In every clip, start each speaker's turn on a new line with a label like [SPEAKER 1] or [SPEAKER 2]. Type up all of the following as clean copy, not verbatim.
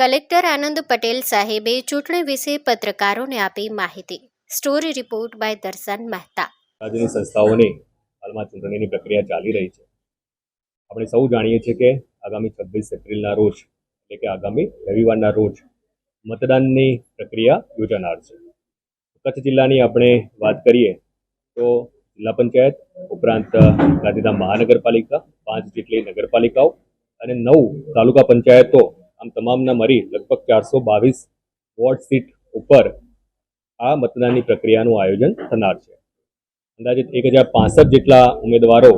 [SPEAKER 1] Collector Anand Patel સાહેબે ચૂંટણી વિશે પત્રકારોને આપી માહિતી. સ્ટોરી રિપોર્ટ બાય દર્શન મહેતા.
[SPEAKER 2] રાજ્યની સંસ્થાઓની હાલમાં ચૂંટણીની પ્રક્રિયા ચાલી રહી છે. આપણે સૌ જાણીએ છીએ કે આગામી 26 એપ્રિલના રોજ એટલે કે આગામી રવિવારના રોજ મતદાનની પ્રક્રિયા યોજાનાર છે. કચ્છ જિલ્લાની આપણે વાત કરીએ તો જિલ્લા પંચાયત ઉપરાંત ગાંધીધામ મહાનગરપાલિકા, 5 જેટલી નગરપાલિકાઓ અને 9 તાલુકા પંચાયતો, આમ તમામના મળી લગભગ 422 વોર્ડ સીટ ઉપર આ મતદાનની પ્રક્રિયાનું આયોજન થનાર છે. અંદાજિત 1065 જેટલા ઉમેદવારો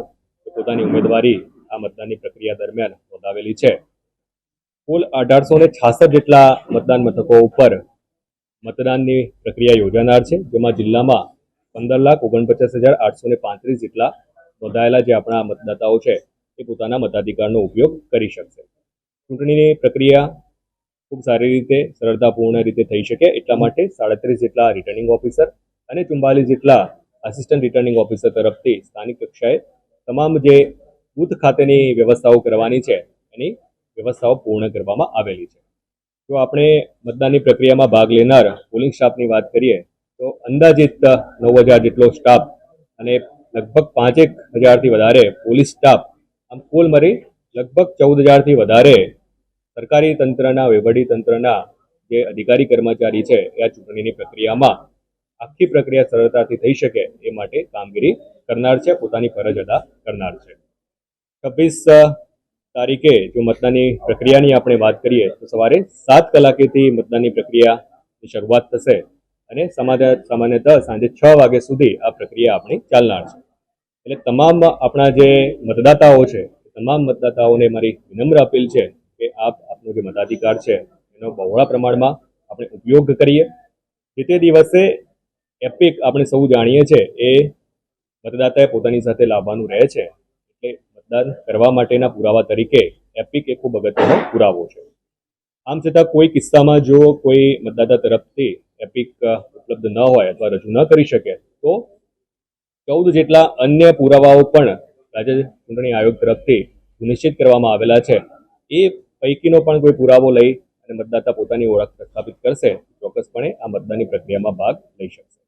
[SPEAKER 2] પોતાની ઉમેદવારી આ મતદાનની પ્રક્રિયા દરમિયાન નોંધાવેલી છે. કુલ 1866 જેટલા મતદાન મથકો ઉપર મતદાનની પ્રક્રિયા યોજાનાર છે, જેમાં જિલ્લામાં 15,49,835 જેટલા નોંધાયેલા જે આપણા મતદાતાઓ છે એ પોતાના મતાધિકારનો ઉપયોગ કરી શકશે. ચૂંટણીની પ્રક્રિયા ખૂબ સારી રીતે સરળતાપૂર્ણ રીતે થઈ શકે એટલા માટે 37 જેટલા રિટર્નિંગ ઓફિસર અને 44 જેટલા આસિસ્ટન્ટ રિટર્નિંગ ઓફિસર તરફથી સ્થાનિક કક્ષાએ તમામ જે બૂથ ખાતેની વ્યવસ્થાઓ કરવાની છે એની વ્યવસ્થાઓ પૂર્ણ કરવામાં આવેલી છે. જો આપણે મતદાનની પ્રક્રિયામાં ભાગ લેનાર પોલિંગ સ્ટાફની વાત કરીએ તો અંદાજિત 9,000 જેટલો સ્ટાફ અને લગભગ 5,000થી વધારે પોલીસ સ્ટાફ, આમ કુલ મળી લગભગ 14,000થી વધારે સરકારી તંત્રના, વહીવટી તંત્રના જે અધિકારી કર્મચારી છે એ આ ચૂંટણીની પ્રક્રિયામાં આખી પ્રક્રિયા સરળતાથી થઈ શકે એ માટે કામગીરી કરનાર છે, પોતાની ફરજ અદા કરનાર છે. 26 તારીખે જો મતદાનની પ્રક્રિયાની આપણે વાત કરીએ તો સવારે 7 કલાકેથી મતદાનની પ્રક્રિયાની શરૂઆત થશે અને સામાન્યતઃ સાંજે 6 વાગ્યા સુધી આ પ્રક્રિયા આપણી ચાલનાર છે. એટલે તમામ આપણા જે મતદાતાઓ છે, તમામ મતદાતાઓને મારી વિનમ્ર અપીલ છે કે આપનો જે મતાધિકાર છે એનો બહોળા પ્રમાણમાં આપણે ઉપયોગ કરીએ. જે તે દિવસે એપિક આપણે સૌ જાણીએ છીએ એ મતદાતાએ પોતાની સાથે લાવવાનું રહે છે. એટલે મતદાન કરવા માટેના પુરાવા તરીકે એપિક એ ખૂબ અગત્યનો પુરાવો છે. આમ છતાં કોઈ કિસ્સામાં જો કોઈ મતદાતા તરફથી એપિક ઉપલબ્ધ ન હોય અથવા રજૂ ન કરી શકે તો 14 જેટલા અન્ય પુરાવાઓ પણ રાજ્ય ચૂંટણી આયોગ તરફથી સુનિશ્ચિત કરવામાં આવેલા છે. એ પૈકીનો પણ કોઈ પુરાવો લઈ અને મતદાતા પોતાની ઓળખ પ્રસ્થાપિત કરશે ચોક્કસપણે આ મતદાનની પ્રક્રિયામાં ભાગ લઈ શકશે.